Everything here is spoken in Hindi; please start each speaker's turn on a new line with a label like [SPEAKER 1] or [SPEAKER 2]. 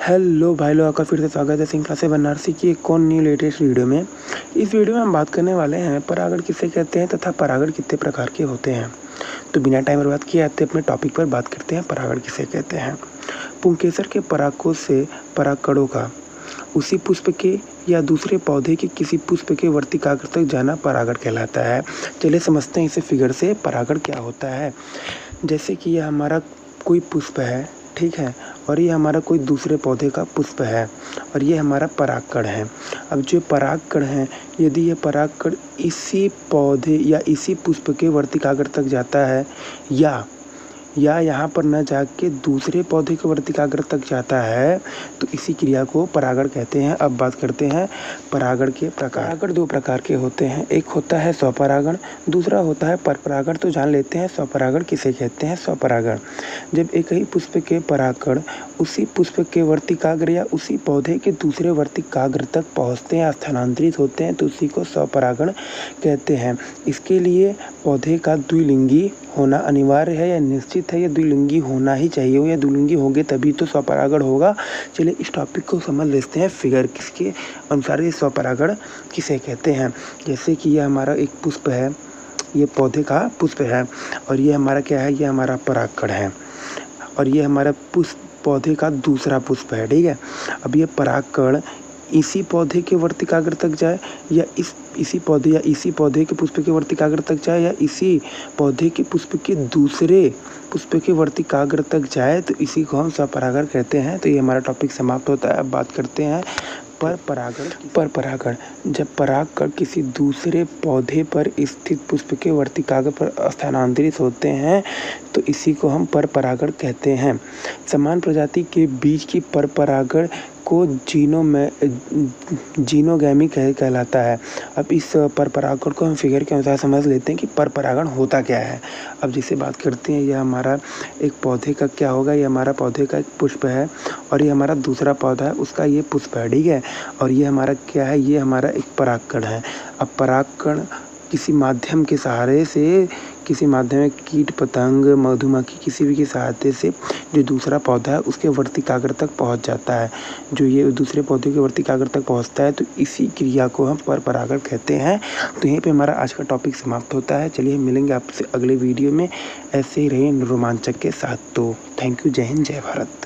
[SPEAKER 1] हेलो भाई लोग, आपका फिर से स्वागत है श्रृंखला से बनारसी की एक और न्यू लेटेस्ट वीडियो में। इस वीडियो में हम बात करने वाले हैं परागण किसे कहते हैं तथा परागण कितने प्रकार के होते हैं। तो बिना टाइम बर्बाद किए आते अपने टॉपिक पर बात करते हैं परागण किसे कहते हैं। पुंकेसर के परागकोश से परागकणों का उसी पुष्प के या दूसरे पौधे के किसी पुष्प के वर्तिकाग्र तक जाना परागण कहलाता है। चलिए समझते हैं इसे फिगर से परागण क्या होता है। जैसे कि यह हमारा कोई पुष्प है, ठीक है, और ये हमारा कोई दूसरे पौधे का पुष्प है और ये हमारा परागकण है। अब जो परागकण है, यदि ये परागकण इसी पौधे या इसी पुष्प के वर्तिकाग्र तक जाता है या यहाँ पर न जाके दूसरे पौधे के वर्तिकाग्र तक जाता है तो इसी क्रिया को परागण कहते हैं। अब बात करते हैं परागण के प्रकार। परागण दो प्रकार के होते हैं, एक होता है स्वपरागण, दूसरा होता है परपरागण। तो जान लेते हैं स्वपरागण किसे कहते हैं। स्वपरागण जब एक ही पुष्प के परागकण उसी पुष्प के वर्तिकाग्र या उसी पौधे के दूसरे वर्तिकाग्र तक पहुँचते हैं, स्थानांतरित होते हैं, तो उसी को स्वपरागण कहते हैं। इसके लिए पौधे का द्विलिंगी होना अनिवार्य है या निश्चित है, या द्विलिंगी होना ही चाहिए, या द्विलिंगी होंगे तभी तो स्वपरागण होगा। चलिए इस टॉपिक को समझ लेते हैं फिगर किसके अनुसार ये स्वपरागण किसे कहते हैं। जैसे कि यह हमारा एक पुष्प है, ये पौधे का पुष्प है और ये हमारा क्या है, ये हमारा परागकण है और ये हमारा पुष्प पौधे का दूसरा पुष्प है, ठीक है। अब ये परागकण इसी पौधे के वर्तिकाग्र तक जाए या इसी पौधे के पुष्प के वर्तिकाग्र तक जाए या इसी पौधे के पुष्प के दूसरे पुष्प के वर्तिकाग्र तक जाए तो इसी को हम स्वपरागण कहते हैं। तो ये हमारा टॉपिक समाप्त होता है। अब बात करते हैं परपरागण जब परागकण किसी दूसरे पौधे पर स्थित पुष्प के वर्तिकाग्र पर स्थानांतरित होते हैं तो इसी को हम परपरागण कहते हैं। समान प्रजाति के बीज की परपरागण को जीनोगैमी कहलाता है। अब इस परपरागण को हम फिगर के अनुसार समझ लेते हैं कि परपरागण होता क्या है। अब जिसे बात करते हैं, यह हमारा एक पौधे का क्या होगा, ये हमारा पौधे का एक पुष्प है और ये हमारा दूसरा पौधा है, उसका ये पुष्प है, ठीक है। और ये हमारा क्या है, ये हमारा एक परागकण है। अब परागकण किसी माध्यम के सहारे से, किसी माध्यम में कीट पतंग मधुमक्खी किसी भी के सहायता से जो दूसरा पौधा है उसके वर्तिकाग्र तक पहुंच जाता है। जो ये दूसरे पौधे के वर्तिकाग्र तक पहुंचता है तो इसी क्रिया को हम परपरागण कहते हैं। तो यहीं पे हमारा आज का टॉपिक समाप्त होता है। चलिए मिलेंगे आपसे अगले वीडियो में ऐसे ही रहे रोमांचक के साथ। तो थैंक यू, जय हिंद, जय भारत।